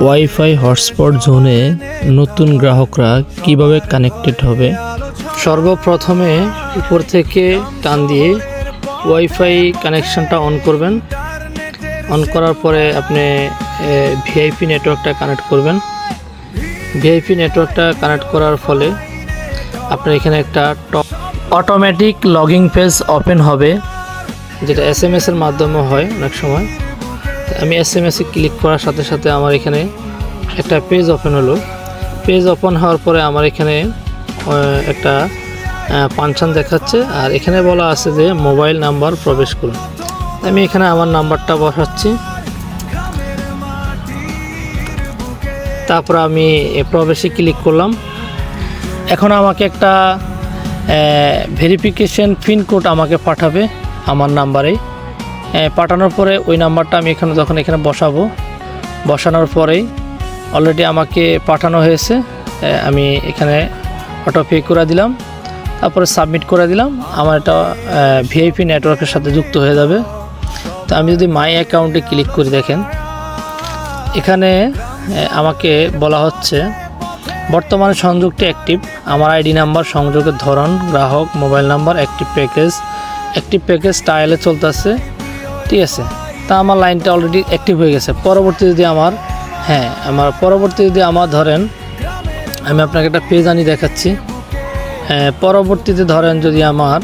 Wifi hotspot জোনে নতুন গ্রাহকরা কিভাবে কানেক্টেড হবে। সর্বপ্রথমে উপর থেকে টান দিয়ে ওয়াইফাই কানেকশনটা অন করবেন। অন করার পরে আপনি ভিআইপি নেটওয়ার্কটা কানেক্ট করবেন। ভিআইপি নেটওয়ার্কটা কানেক্ট করার ফলে আপনার এখানে একটা অটোমেটিক লগইন পেজ ওপেন হবে, যেটা SMS এর মাধ্যমে হয় অনেক সময়। আমি SMS এ ক্লিক করার সাথে সাথে আমার এখানে একটা পেজ ওপেন হলো। পেজ ওপেন হওয়ার পরে আমার এখানে একটা ফাংশন দেখাচ্ছে, আর এখানে বলা আছে যে মোবাইল নাম্বার প্রবেশ করুন। আমি এখানে আমার নাম্বারটা বসাচ্ছি, তারপর আমি প্রবেশে ক্লিক করলাম। এখন আমাকে একটা ভেরিফিকেশন পিন কোড আমাকে পাঠাবে আমার নাম্বারে। পাঠানোর পরে ওই নাম্বারটা আমি যখন এখানে বসানোর পরেই অলরেডি আমাকে পাঠানো হয়েছে। আমি এখানে অটো পে করে দিলাম, তারপরে সাবমিট করে দিলাম। আমার এটা ভিআইপি নেটওয়ার্কের সাথে যুক্ত হয়ে যাবে। তো আমি যদি মাই অ্যাকাউন্টে ক্লিক করি, দেখেন এখানে আমাকে বলা হচ্ছে বর্তমানে সংযোগটি অ্যাক্টিভ। আমার আইডি নাম্বার, সংযোগের ধরন, গ্রাহক, মোবাইল নাম্বার, অ্যাক্টিভ প্যাকেজ স্টাইলে চলতেছে, ঠিক আছে। তা আমার লাইনটা অলরেডি অ্যাক্টিভ হয়ে গেছে। পরবর্তী যদি আমার ধরেন, আমি আপনাকে একটা পেজ আনি দেখাচ্ছি। পরবর্তীতে ধরেন যদি আমার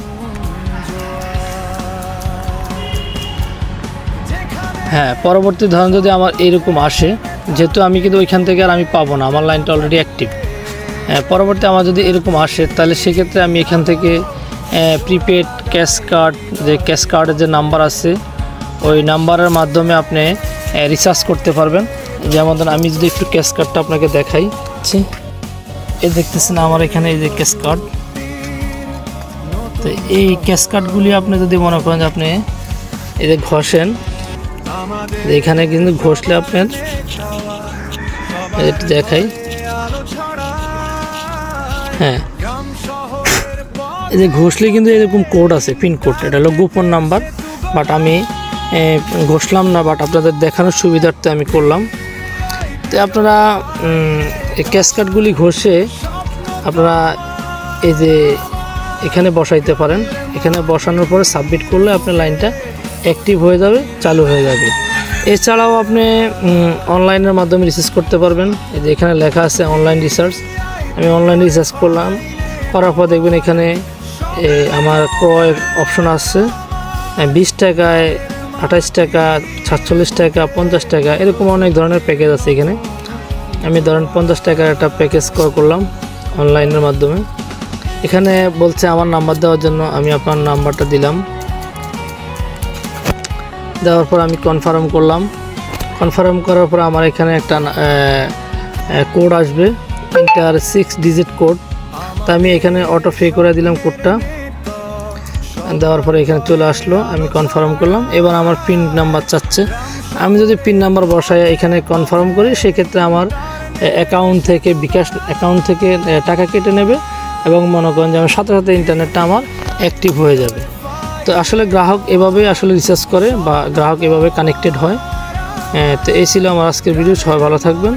যদি আমার এরকম আসে, যেহেতু আমি কিন্তু ওইখান থেকে আর আমি পাবো না, আমার লাইনটা অলরেডি অ্যাক্টিভ। পরবর্তী আমার যদি এরকম আসে, তাহলে সেক্ষেত্রে আমি এখান থেকে প্রিপেড ক্যাশ কার্ডের যে নাম্বার আছে, ওই নাম্বারের মাধ্যমে আপনি রিচার্জ করতে পারবেন। যেমন আমি যদি একটু ক্যাশ কার্ডটা আপনাকে দেখাই, এই দেখতেছেন আমার এখানে এই যে ক্যাশ কার্ড। তো এই ক্যাশ কার্ডগুলি আপনি যদি মনে করেন যে আপনি এই যে ঘষেন, এখানে কিন্তু ঘষলে আপনার একটু দেখাই, এই যে ঘষলে কিন্তু এরকম কোড আছে, পিন কোড। এটা হলো গোপন নাম্বার, বাট আমি ঘষলাম না, বাট আপনাদের দেখানোর সুবিধার্থে আমি করলাম। তো আপনারা এই ক্যাশ কার্ডগুলি ঘষে আপনারা এই যে এখানে বসাইতে পারেন। এখানে বসানোর পরে সাবমিট করলে আপনার লাইনটা অ্যাক্টিভ হয়ে যাবে, চালু হয়ে যাবে। এছাড়াও আপনি অনলাইনের মাধ্যমে রিচার্জ করতে পারবেন। এই যে এখানে লেখা আছে অনলাইন রিচার্জ। আমি অনলাইন রিচার্জ করলাম, করার পর দেখবেন এখানে আমার ক্রয় অপশন আছে। 20 টাকায়, 28 টাকা, 47 টাকা, 50 টাকা, এরকম অনেক ধরনের প্যাকেজ আছে এখানে। আমি ধরেন 50 টাকার একটা প্যাকেজ ক্রয় করলাম অনলাইনের মাধ্যমে। এখানে বলছে আমার নাম্বার দেওয়ার জন্য, আমি আপনার নাম্বারটা দিলাম। দেওয়ার পর আমি কনফার্ম করলাম। কনফার্ম করার পর আমার এখানে একটা কোড আসবে, এন্টার 6 ডিজিট কোড। তা আমি এখানে অটো পে করে দিলাম কোডটা। দেওয়ার পরে এখানে চলে আসলো, আমি কনফার্ম করলাম। এবার আমার পিন নাম্বার চাচ্ছে। আমি যদি পিন নাম্বার বসাই এখানে কনফার্ম করি, সেক্ষেত্রে আমার বিকাশ অ্যাকাউন্ট থেকে টাকা কেটে নেবে, এবং মনে করেন যে আমার সাথে সাথে ইন্টারনেটটা আমার অ্যাক্টিভ হয়ে যাবে। তো আসলে গ্রাহক এভাবে আসলে রিচার্জ করে, বা গ্রাহক এভাবে কানেক্টেড হয়। তো এই ছিল আমার আজকের ভিডিও। সবাই ভালো থাকবেন।